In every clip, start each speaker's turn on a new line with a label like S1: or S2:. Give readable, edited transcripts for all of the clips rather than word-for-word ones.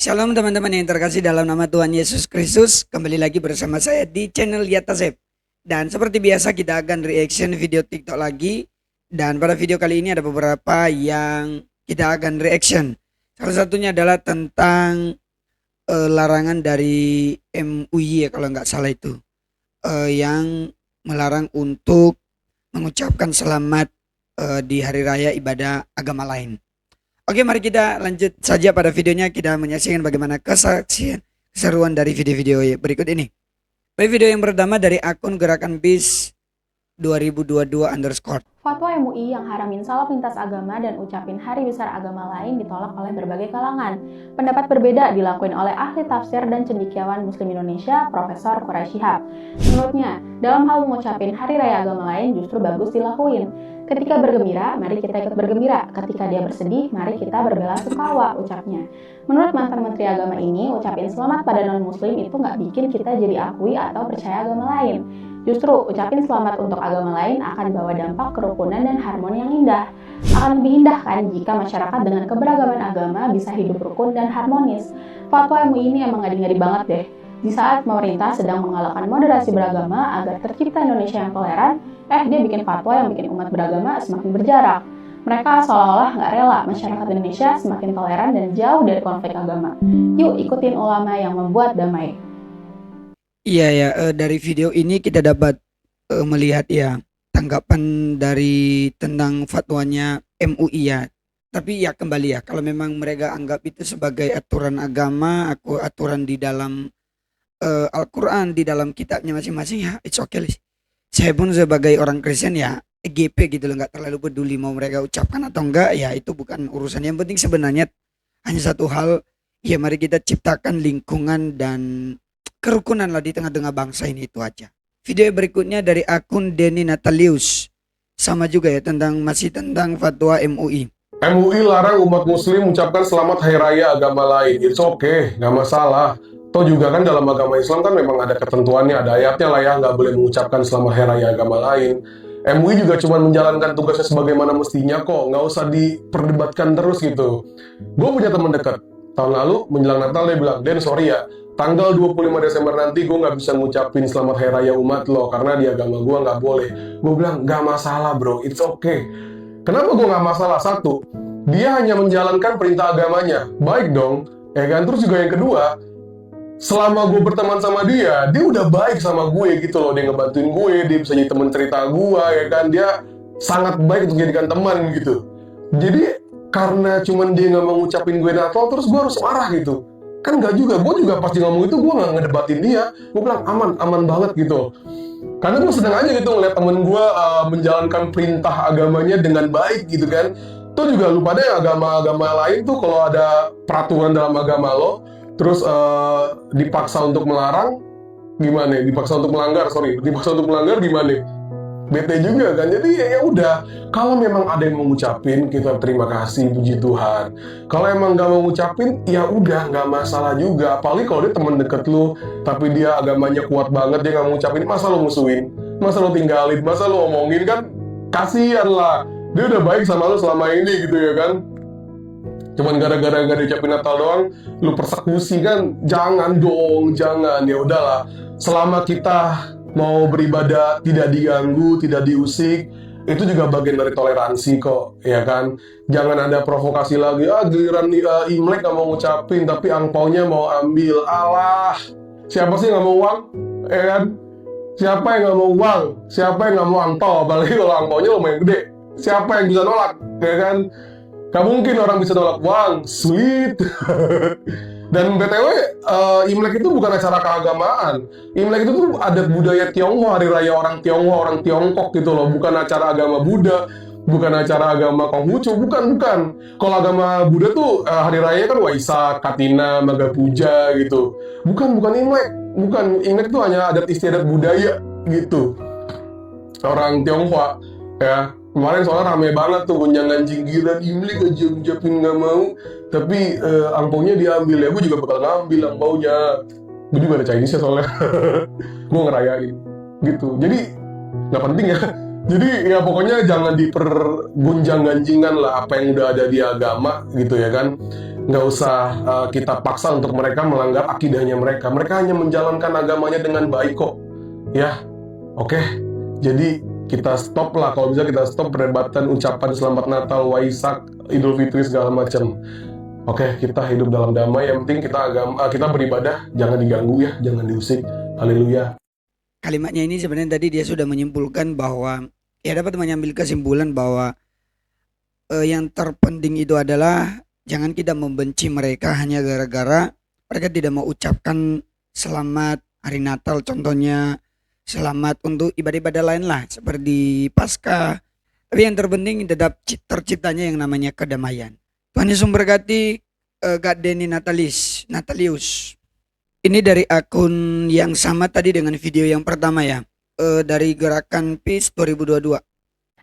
S1: Shalom teman-teman yang terkasih dalam nama Tuhan Yesus Kristus. Kembali lagi bersama saya di channel Yatasep. Dan seperti biasa kita akan reaction video TikTok lagi. Dan pada video kali ini ada beberapa yang kita akan reaction. Salah satunya adalah tentang larangan dari MUI ya kalau nggak salah itu. Yang melarang untuk mengucapkan selamat di hari raya ibadah agama lain. Oke, mari kita lanjut saja pada videonya. Kita menyaksikan bagaimana kesaksian keseruan dari video-video berikut ini. Baik, video yang pertama dari akun Gerakan BIS 2022_.
S2: Fatwa MUI yang haramin salah lintas agama dan ucapin hari besar agama lain ditolak oleh berbagai kalangan. Pendapat berbeda dilakuin oleh ahli tafsir dan cendekiawan Muslim Indonesia, Profesor Quraish Shihab. Menurutnya, dalam hal mengucapin hari raya agama lain justru bagus dilakuin. Ketika bergembira, mari kita ikut bergembira. Ketika dia bersedih, mari kita berbelasungkawa, ucapnya. Menurut mantan Menteri Agama ini, ucapin selamat pada non-muslim itu nggak bikin kita jadi akui atau percaya agama lain. Justru, ucapin selamat untuk agama lain akan bawa dampak kerukunan dan harmoni yang indah. Akan lebih indah kan jika masyarakat dengan keberagaman agama bisa hidup rukun dan harmonis. Fatwa MUI ini emang ngadi-ngadi banget deh. Di saat pemerintah sedang menggalakkan moderasi beragama agar tercipta Indonesia yang toleran, dia bikin fatwa yang bikin umat beragama semakin berjarak. Mereka seolah-olah nggak rela masyarakat Indonesia semakin toleran dan jauh dari konflik agama. Yuk ikutin ulama yang membuat damai.
S1: Iya ya, dari video ini kita dapat melihat ya tanggapan dari tentang fatwanya MUI ya. Tapi ya kembali ya, kalau memang mereka anggap itu sebagai aturan agama, aturan di dalam Al-Quran, di dalam kitabnya masing-masing, ya it's okay. Saya pun sebagai orang Kristen ya EGP gitu loh, nggak terlalu peduli mau mereka ucapkan atau enggak, ya itu bukan urusan. Yang penting sebenarnya hanya satu hal, ya mari kita ciptakan lingkungan dan kerukunan lah di tengah-tengah bangsa ini, itu aja. Video berikutnya dari akun Denny Natalius, sama juga ya masih tentang fatwa MUI.
S3: MUI larang umat muslim mengucapkan selamat hari raya agama lain. It's okay, nggak masalah. Toh juga kan dalam agama Islam kan memang ada ketentuannya, ada ayatnya lah ya, nggak boleh mengucapkan selamat hari raya agama lain. MUI juga cuma menjalankan tugasnya sebagaimana mestinya kok, nggak usah diperdebatkan terus gitu. Gue punya teman dekat, tahun lalu menjelang Natal dia bilang, Den sorry ya, tanggal 25 Desember nanti gue nggak bisa ngucapin selamat hari raya umat lo, karena di agama gue nggak boleh. Gue bilang, nggak masalah bro, it's okay. Kenapa gue nggak masalah? Satu, dia hanya menjalankan perintah agamanya, baik dong, ya kan? Terus juga yang kedua, selama gue berteman sama dia udah baik sama gue gitu loh. Dia ngebantuin gue, dia bisa jadi teman cerita gue, ya kan? Dia sangat baik untuk jadikan teman gitu. Jadi karena cuman dia nggak mau ngucapin gue Natal, terus gue harus marah gitu? Kan nggak juga. Gue juga pas dia ngomong itu gue nggak ngedebatin dia. Gue bilang aman banget gitu. Karena gue seneng aja gitu ngeliat temen gue menjalankan perintah agamanya dengan baik gitu kan. Tuh juga lu pada yang agama-agama lain tuh kalau ada peraturan dalam agama lo, terus dipaksa untuk melarang, gimana? Dipaksa untuk melanggar, dipaksa untuk melanggar gimana? Bete juga kan. Jadi ya udah, kalau memang ada yang mau ngucapin, kita terima kasih, puji Tuhan. Kalau emang nggak mau ngucapin, ya udah, nggak masalah juga. Apalagi kalau dia teman deket lu, tapi dia agamanya kuat banget, dia nggak mau ngucapin, masa lu musuhin, masa lu tinggalin, masa lu omongin, kan kasihan lah. Dia udah baik sama lu selama ini gitu ya kan. Cuman gara-gara gak diucapin Natal doang, lu persekusi kan? Jangan dong, jangan. Ya udahlah, selama kita mau beribadah tidak diganggu, tidak diusik, itu juga bagian dari toleransi kok, ya kan? Jangan ada provokasi lagi, giliran Imlek gak mau ngucapin, tapi angpaunya mau ambil. Alah, siapa sih gak mau uang? Ya kan? Siapa yang gak mau uang? Siapa yang gak mau angpau? Apalagi kalau angpaunya lumayan gede. Siapa yang bisa nolak? Ya kan? Gak mungkin orang bisa nolak uang, sweet. Dan BTW, Imlek itu bukan acara keagamaan. Imlek itu tuh adat budaya Tionghoa, hari raya orang Tionghoa, orang Tiongkok gitu loh. Bukan acara agama Buddha, bukan acara agama Konghucu, bukan. Kalau agama Buddha tuh hari raya kan Waisak, Katina, Maga Puja gitu. Bukan Imlek. Bukan, Imlek itu hanya adat istiadat budaya gitu. Orang Tionghoa, ya. Kemarin soalnya rame banget tuh, gonjang-ganjing gila, Imlek aja ngucapin nggak mau, tapi angpaunya diambil. Ya gue juga bakal ngambil angpaunya. Gue juga ada Chinese ya soalnya. Gue ngerayain gitu. Jadi nggak penting ya. Jadi ya pokoknya jangan dipergonjang-ganjingan lah apa yang udah ada di agama gitu ya kan. nggak usah kita paksa untuk mereka melanggar akidahnya mereka. Mereka hanya menjalankan agamanya dengan baik kok. Ya, oke. Jadi kita stop lah, kalau bisa kita stop perdebatan ucapan Selamat Natal, Waisak, Idul Fitri segala macam. Oke, kita hidup dalam damai. Yang penting kita beribadah, jangan diganggu ya, jangan diusik. Haleluya.
S1: Kalimatnya ini sebenarnya tadi dia sudah menyimpulkan bahwa ya dapat mengambil kesimpulan bahwa yang terpenting itu adalah jangan kita membenci mereka hanya gara-gara mereka tidak mau ucapkan selamat hari Natal contohnya, selamat untuk ibadah-ibadah lain lah seperti Paskah. Tapi yang terpenting tetap terciptanya yang namanya kedamaian. Tuhan Yesus memberkati Kak Denny Natalius. Ini dari akun yang sama tadi dengan video yang pertama ya. Dari Gerakan Peace 2022.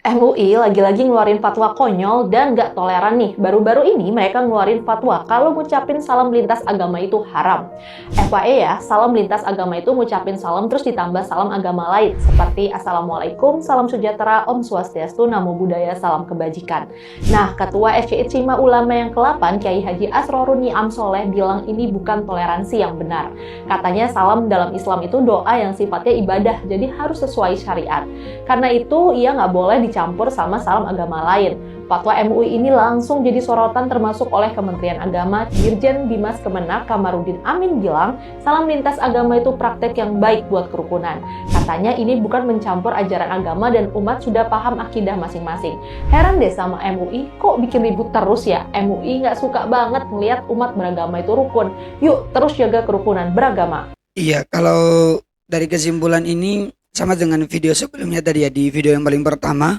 S2: MUI lagi-lagi ngeluarin fatwa konyol dan gak toleran nih. Baru-baru ini mereka ngeluarin fatwa kalau ngucapin salam lintas agama itu haram. FYI ya, salam lintas agama itu ngucapin salam terus ditambah salam agama lain. Seperti Assalamualaikum, Salam Sejahtera, Om Swastiastu, Namo Buddhaya, Salam Kebajikan. Nah, Ketua FCI Ijtima Ulama yang ke-8, Kiai Haji Asrorun Ni'am Soleh bilang ini bukan toleransi yang benar. Katanya salam dalam Islam itu doa yang sifatnya ibadah, jadi harus sesuai syariat. Karena itu, ia nggak boleh dicampur sama salam agama lain. Fatwa MUI ini langsung jadi sorotan termasuk oleh Kementerian Agama. Dirjen Bimas Kemenak Kamarudin Amin bilang, salam lintas agama itu praktek yang baik buat kerukunan. Katanya ini bukan mencampur ajaran agama dan umat sudah paham akidah masing-masing. Heran deh sama MUI, kok bikin ribut terus ya? MUI nggak suka banget ngelihat umat beragama itu rukun. Yuk terus jaga kerukunan beragama.
S1: Iya, kalau dari kesimpulan ini sama dengan video sebelumnya tadi ya, di video yang paling pertama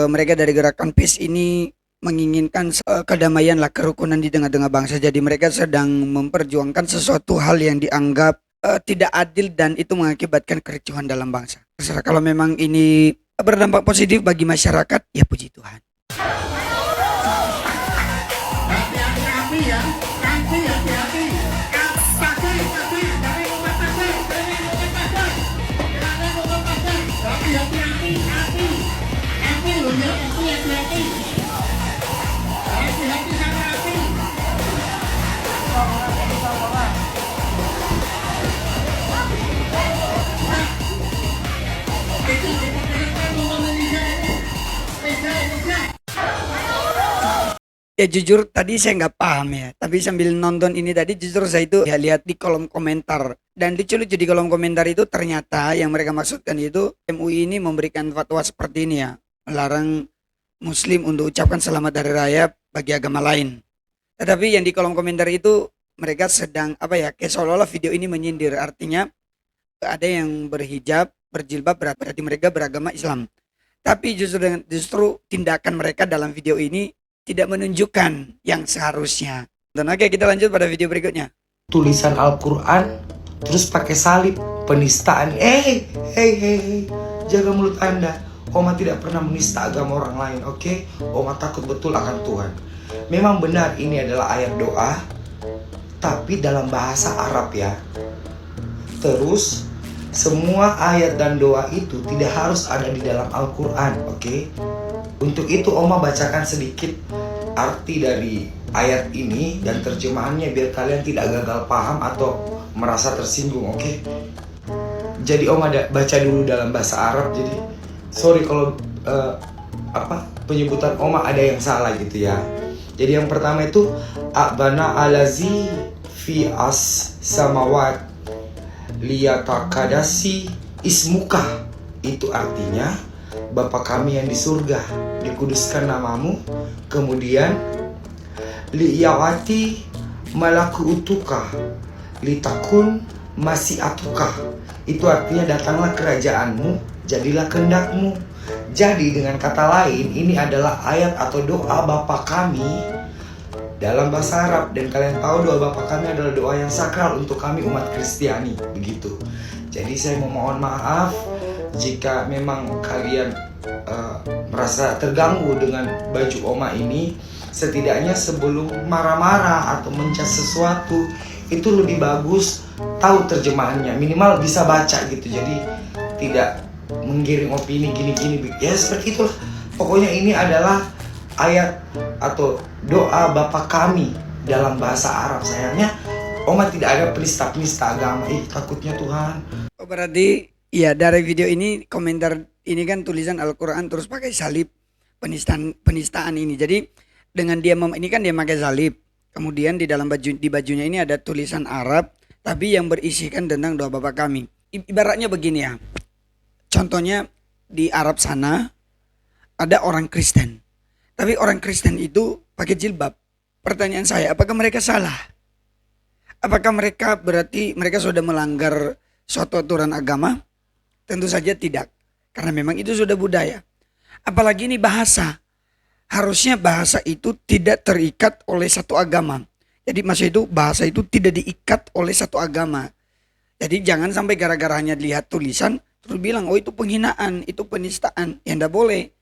S1: mereka dari Gerakan Peace ini menginginkan kedamaian lah, kerukunan di tengah-tengah bangsa. Jadi mereka sedang memperjuangkan sesuatu hal yang dianggap tidak adil dan itu mengakibatkan kericuhan dalam bangsa. Terserah, kalau memang ini berdampak positif bagi masyarakat, ya puji Tuhan.
S4: Hati-hati ya, hati-hati.
S1: Ya jujur tadi saya nggak paham ya, tapi sambil nonton ini tadi jujur saya itu ya lihat di kolom komentar, dan lucu-lucu di kolom komentar itu ternyata yang mereka maksudkan itu MUI ini memberikan fatwa seperti ini ya, melarang Muslim untuk ucapkan selamat hari raya bagi agama lain. Tetapi yang di kolom komentar itu mereka sedang apa ya, kayak seolah-olah video ini menyindir, artinya ada yang berhijab, berjilbab berarti mereka beragama Islam. Tapi justru tindakan mereka dalam video ini tidak menunjukkan yang seharusnya. Dan oke, kita lanjut pada video berikutnya.
S5: Tulisan Al-Quran terus pakai salib, penistaan. Hey, jaga mulut Anda. Oma tidak pernah menista agama orang lain, oke? Oma takut betul akan Tuhan. Memang benar ini adalah ayat doa, tapi dalam bahasa Arab ya. Terus semua ayat dan doa itu tidak harus ada di dalam Al-Quran, oke? Untuk itu Oma bacakan sedikit arti dari ayat ini dan terjemahannya biar kalian tidak gagal paham atau merasa tersinggung, oke? Jadi Oma baca dulu dalam bahasa Arab, jadi sorry kalau penyebutan Oma ada yang salah gitu ya. Jadi yang pertama itu Abana alazi fi as samawat liyatakadasi ismuka. Itu artinya Bapa kami yang di surga, dikuduskan namamu. Kemudian liyawati malaku utuka litakun masyiatuka. Itu artinya datanglah kerajaanmu, jadilah kehendakmu. Jadi dengan kata lain, ini adalah ayat atau doa Bapa kami dalam bahasa Arab. Dan kalian tahu doa Bapa kami adalah doa yang sakral untuk kami umat Kristiani, begitu. Jadi saya memohon maaf jika memang kalian merasa terganggu dengan baju Oma ini. Setidaknya sebelum marah-marah atau mencas sesuatu, itu lebih bagus tahu terjemahannya, minimal bisa baca gitu. Jadi tidak menggiring opini gini-gini ya, seperti itulah. Pokoknya ini adalah ayat atau doa Bapa kami dalam bahasa Arab. Sayangnya Oma tidak ada penista-penista agama. Takutnya Tuhan.
S1: Oh, berarti ya dari video ini komentar ini kan tulisan Al-Quran terus pakai salib, penistaan ini. Jadi dengan dia ini kan dia pakai salib. Kemudian di dalam bajunya ini ada tulisan Arab tapi yang berisikan tentang doa Bapa kami. Ibaratnya begini ya. Contohnya di Arab sana ada orang Kristen. Tapi orang Kristen itu pakai jilbab. Pertanyaan saya, apakah mereka salah? Apakah mereka berarti mereka sudah melanggar suatu aturan agama? Tentu saja tidak. Karena memang itu sudah budaya. Apalagi ini bahasa. Harusnya bahasa itu tidak terikat oleh satu agama. Jadi maksud itu bahasa itu tidak diikat oleh satu agama. Jadi jangan sampai gara-gara hanya lihat tulisan terus bilang oh itu penghinaan, itu penistaan. Ya enggak boleh.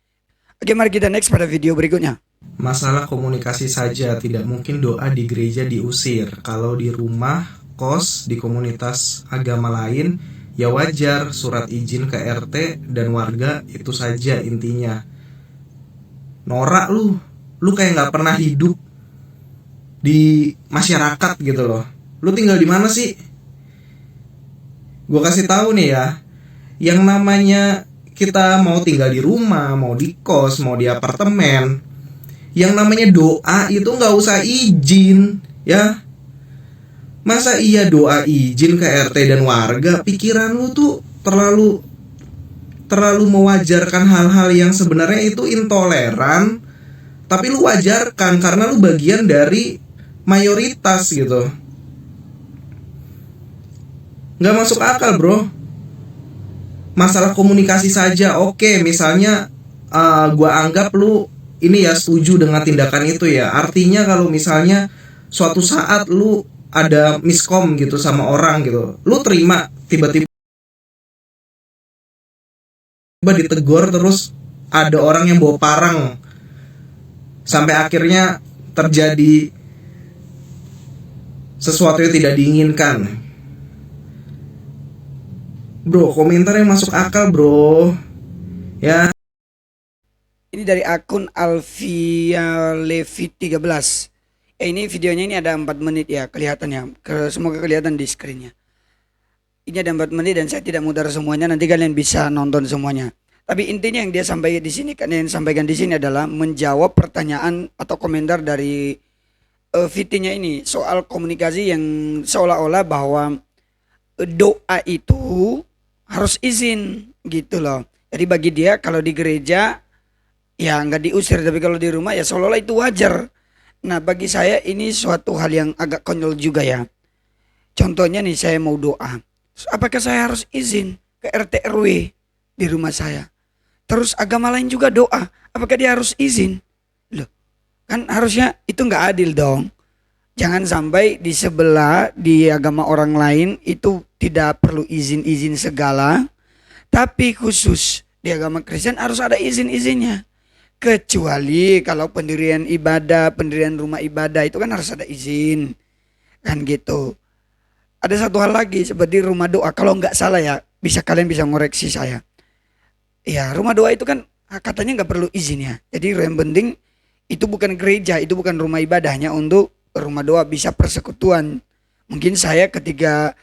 S1: Oke, mari kita next pada video berikutnya.
S6: Masalah komunikasi saja, tidak mungkin doa di gereja diusir. Kalau di rumah, kos, di komunitas agama lain, ya wajar surat izin ke RT dan warga, itu saja intinya. Norak lu kayak nggak pernah hidup di masyarakat gitu loh. Lu tinggal di mana sih? Gue kasih tahu nih ya, yang namanya kita mau tinggal di rumah, mau di kos, mau di apartemen, yang namanya doa itu nggak usah izin, ya. Masa iya doa izin ke RT dan warga? Pikiran lu tuh terlalu mewajarkan hal-hal yang sebenarnya itu intoleran, tapi lu wajarkan karena lu bagian dari mayoritas gitu. Nggak masuk akal, bro. Masalah komunikasi saja, oke, misalnya gua anggap lu ini ya setuju dengan tindakan itu ya. Artinya kalau misalnya suatu saat lu ada miskom gitu sama orang gitu, lu terima tiba-tiba ditegur terus ada orang yang bawa parang sampai akhirnya terjadi sesuatu yang tidak diinginkan. Bro, komentar yang masuk akal, bro. Ya.
S1: Ini dari akun Alvia Levi 13. Ini videonya ini ada 4 menit ya kelihatannya. Semoga kelihatan di screennya. Ini ada 4 menit dan saya tidak mutar semuanya. Nanti kalian bisa nonton semuanya. Tapi intinya yang dia sampaikan di sini, yang sampaikan di sini adalah menjawab pertanyaan atau komentar dari VT-nya ini soal komunikasi yang seolah-olah bahwa doa itu harus izin gitu loh. Jadi bagi dia kalau di gereja ya nggak diusir, tapi kalau di rumah ya seolah-olah itu wajar. Nah bagi saya ini suatu hal yang agak konyol juga ya. Contohnya nih saya mau doa, apakah saya harus izin ke RT RW di rumah saya? Terus agama lain juga doa, apakah dia harus izin? Loh, kan harusnya itu nggak adil dong. Jangan sampai di sebelah di agama orang lain itu tidak perlu izin-izin segala, tapi khusus di agama Kristen harus ada izin-izinnya. Kecuali kalau pendirian ibadah, pendirian rumah ibadah itu kan harus ada izin. Kan gitu. Ada satu hal lagi seperti rumah doa. Kalau nggak salah ya, kalian bisa ngoreksi saya. Ya rumah doa itu kan katanya nggak perlu izin ya. Jadi yang penting itu bukan gereja, itu bukan rumah ibadahnya, untuk rumah doa bisa persekutuan. Mungkin saya ketika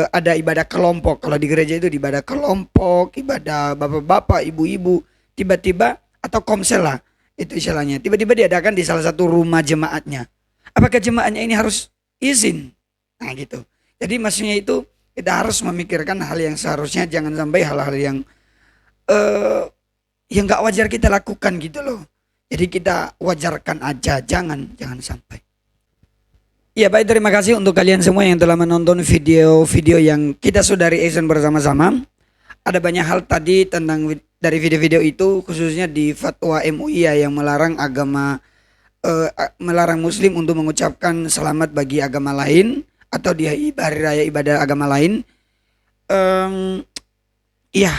S1: ada ibadah kelompok, kalau di gereja itu ibadah kelompok, ibadah bapak-bapak, ibu-ibu, tiba-tiba atau komsel lah itu istilahnya, tiba-tiba diadakan di salah satu rumah jemaatnya. Apakah jemaatnya ini harus izin? Nah gitu. Jadi maksudnya itu kita harus memikirkan hal yang seharusnya jangan sampai hal-hal yang nggak wajar kita lakukan gitu loh. Jadi kita wajarkan aja, jangan sampai. Ya baik, terima kasih untuk kalian semua yang telah menonton video-video yang kita sudah reaction bersama-sama. Ada banyak hal tadi tentang dari video-video itu, khususnya di fatwa MUI ya, yang melarang melarang muslim untuk mengucapkan selamat bagi agama lain atau di hari raya ibadah agama lain. Ya,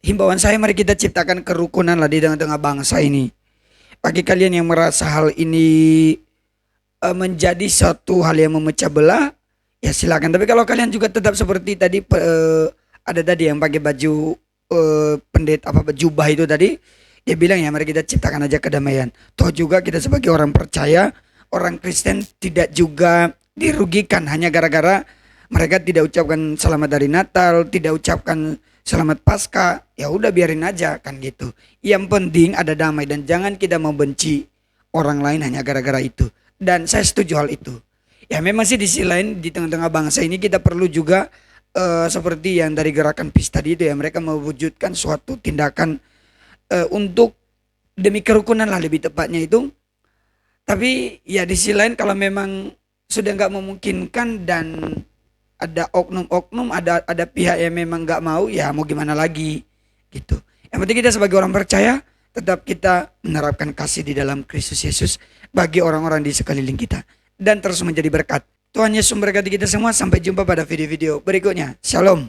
S1: himbauan saya mari kita ciptakan kerukunan lah di tengah-tengah bangsa ini. Bagi kalian yang merasa hal ini menjadi suatu hal yang memecah belah, ya silakan. Tapi kalau kalian juga tetap seperti tadi ada tadi yang pakai baju pendeta jubah itu tadi, Dia bilang ya mari kita ciptakan aja kedamaian. Toh juga kita sebagai orang percaya, orang Kristen tidak juga dirugikan hanya gara-gara mereka tidak ucapkan selamat dari Natal, tidak ucapkan selamat Paskah. Ya udah biarin aja kan gitu. Yang penting ada damai dan jangan kita membenci orang lain hanya gara-gara itu. Dan saya setuju hal itu. Ya memang sih di sisi lain di tengah-tengah bangsa ini kita perlu juga seperti yang dari gerakan PIS tadi itu ya, mereka mewujudkan suatu tindakan untuk demi kerukunan lah lebih tepatnya itu. Tapi ya di sisi lain kalau memang sudah nggak memungkinkan dan ada oknum-oknum, ada pihak yang memang nggak mau, ya mau gimana lagi gitu. Yang penting kita sebagai orang percaya tetap kita menerapkan kasih di dalam Kristus Yesus bagi orang-orang di sekeliling kita dan terus menjadi berkat. Tuhan Yesus memberkati kita semua. Sampai jumpa pada video-video berikutnya. Shalom.